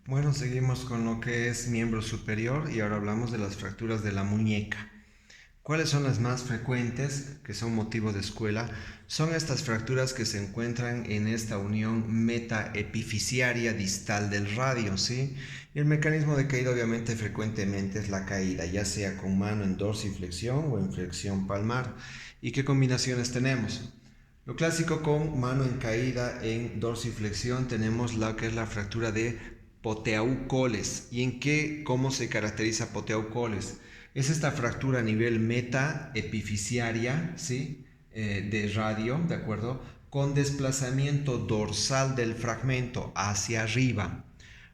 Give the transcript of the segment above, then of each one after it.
Bueno, seguimos con lo que es miembro superior y ahora hablamos de las fracturas de la muñeca. ¿Cuáles son las más frecuentes, que son motivo de escuela? Son estas fracturas que se encuentran en esta unión metaepifisiaria distal del radio, ¿sí? Y el mecanismo de caída obviamente frecuentemente es la caída, ya sea con mano en dorsiflexión o en flexión palmar. ¿Y qué combinaciones tenemos? Lo clásico con mano en caída en dorsiflexión tenemos la que es la fractura de Poteau-Coles. ¿Y en qué, cómo se caracteriza Poteau-Coles? Es esta fractura a nivel meta epifisiaria, ¿sí? De radio, ¿de acuerdo? Con desplazamiento dorsal del fragmento hacia arriba,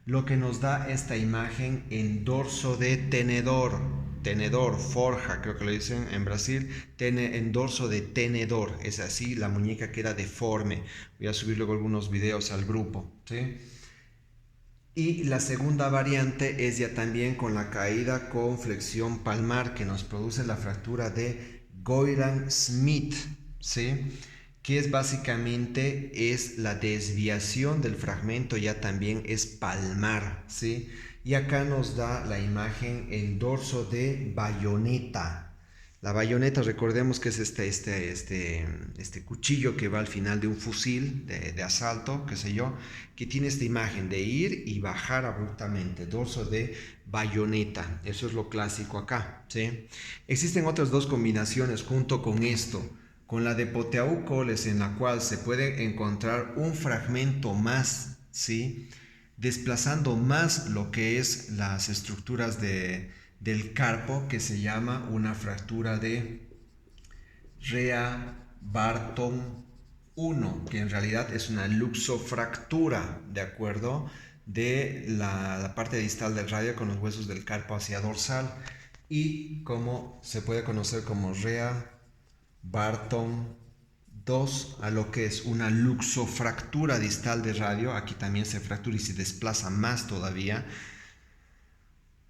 lo que nos da esta imagen en dorso de tenedor, forja, creo que lo dicen en Brasil, en dorso de tenedor, es así, la muñeca queda deforme. Voy a subir luego algunos videos al grupo, ¿sí? Y la segunda variante es ya también con la caída con flexión palmar que nos produce la fractura de Goyrand-Smith, ¿sí? Que es básicamente es la desviación del fragmento, ya también es palmar, ¿sí? Y acá nos da la imagen en dorso de bayoneta. La bayoneta, recordemos que es este cuchillo que va al final de un fusil de asalto, qué sé yo, que tiene esta imagen de ir y bajar abruptamente, dorso de bayoneta. Eso es lo clásico acá, ¿sí? Existen otras dos combinaciones junto con esto, con la de Poteau-Coles, en la cual se puede encontrar un fragmento más, ¿sí? Desplazando más lo que es las estructuras del carpo, que se llama una fractura de Rea Barton 1, que en realidad es una luxofractura, ¿de acuerdo? De la parte distal del radio con los huesos del carpo hacia dorsal, y como se puede conocer como Rea Barton 2, a lo que es una luxofractura distal de radio. Aquí también se fractura y se desplaza más todavía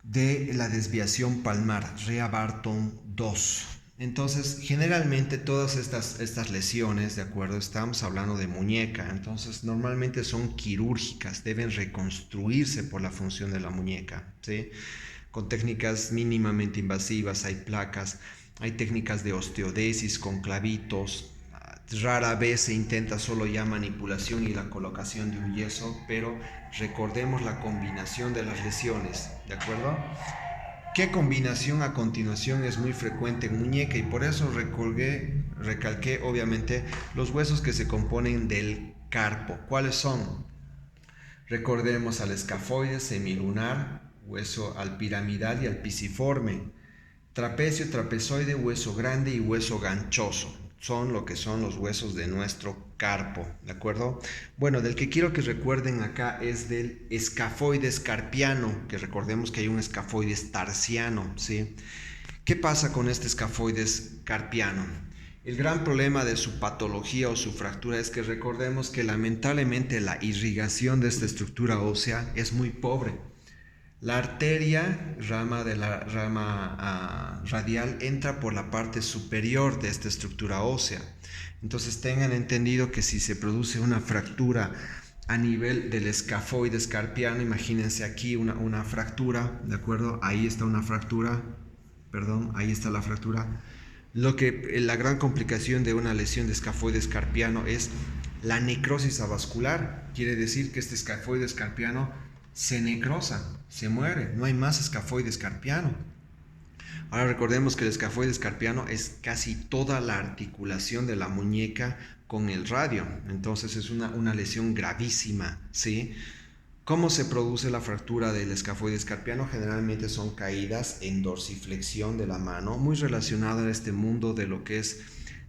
de la desviación palmar, Rea Barton 2. Entonces, generalmente todas estas lesiones, de acuerdo, estamos hablando de muñeca, entonces normalmente son quirúrgicas, deben reconstruirse por la función de la muñeca, ¿sí? Con técnicas mínimamente invasivas, hay placas, hay técnicas de osteodesis con clavitos. Rara vez se intenta solo ya manipulación y la colocación de un yeso, pero recordemos la combinación de las lesiones, ¿de acuerdo? ¿Qué combinación a continuación es muy frecuente en muñeca? Y por eso recalqué obviamente los huesos que se componen del carpo. ¿Cuáles son? Recordemos al escafoide semilunar, hueso al piramidal y al pisiforme. Trapecio, trapezoide, hueso grande y hueso ganchoso. Son lo que son los huesos de nuestro carpo, ¿de acuerdo? Bueno, del que quiero que recuerden acá es del escafoides carpiano, que recordemos que hay un escafoides tarsiano, ¿sí? ¿Qué pasa con este escafoides carpiano? El gran problema de su patología o su fractura es que recordemos que lamentablemente la irrigación de esta estructura ósea es muy pobre. La arteria, rama radial, entra por la parte superior de esta estructura ósea. Entonces tengan entendido que si se produce una fractura a nivel del escafoides carpiano, imagínense aquí una fractura, ¿de acuerdo? Ahí está una fractura, perdón, ahí está la fractura. La gran complicación de una lesión de escafoides carpiano es la necrosis avascular. Quiere decir que este escafoides carpiano se necrosa, se muere, no hay más escafoides carpiano. Ahora recordemos que el escafoides carpiano es casi toda la articulación de la muñeca con el radio, entonces es una lesión gravísima, ¿sí? ¿Cómo se produce la fractura del escafoides carpiano? Generalmente son caídas en dorsiflexión de la mano, muy relacionada a este mundo de lo que es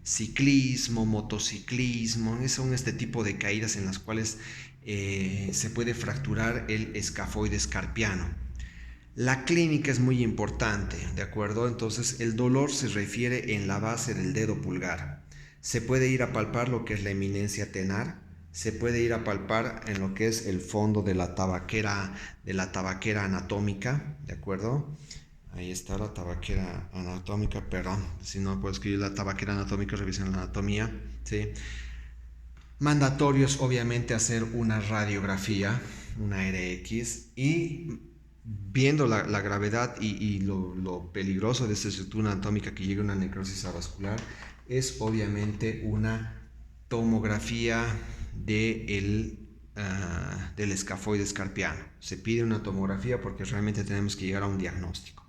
ciclismo, motociclismo. Son este tipo de caídas en las cuales se puede fracturar el escafoides carpiano. La clínica es muy importante, ¿de acuerdo? Entonces el dolor se refiere en la base del dedo pulgar. Se puede ir a palpar lo que es la eminencia tenar, se puede ir a palpar en lo que es el fondo de la tabaquera anatómica, ¿de acuerdo? Ahí está la tabaquera anatómica, perdón, si no puedo escribir la tabaquera anatómica, revisen la anatomía, ¿sí? Mandatorio es obviamente hacer una radiografía, una RX, y viendo la gravedad y lo peligroso de esta estructura anatómica que llegue a una necrosis avascular, es obviamente una tomografía del escafoides carpiano. Se pide una tomografía porque realmente tenemos que llegar a un diagnóstico.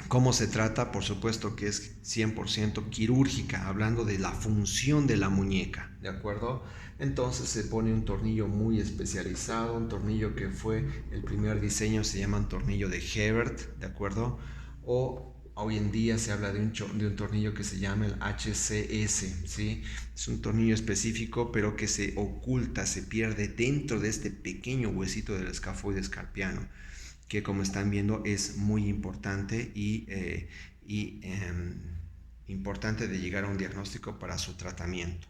¿Cómo se trata? Por supuesto que es 100% quirúrgica, hablando de la función de la muñeca, ¿de acuerdo? Entonces se pone un tornillo muy especializado, un tornillo que fue el primer diseño, se llama un tornillo de Hebert, ¿de acuerdo? O hoy en día se habla de un tornillo que se llama el HCS, ¿sí? Es un tornillo específico, pero que se oculta, se pierde dentro de este pequeño huesito del escafoides carpiano, que como están viendo es muy importante y importante de llegar a un diagnóstico para su tratamiento.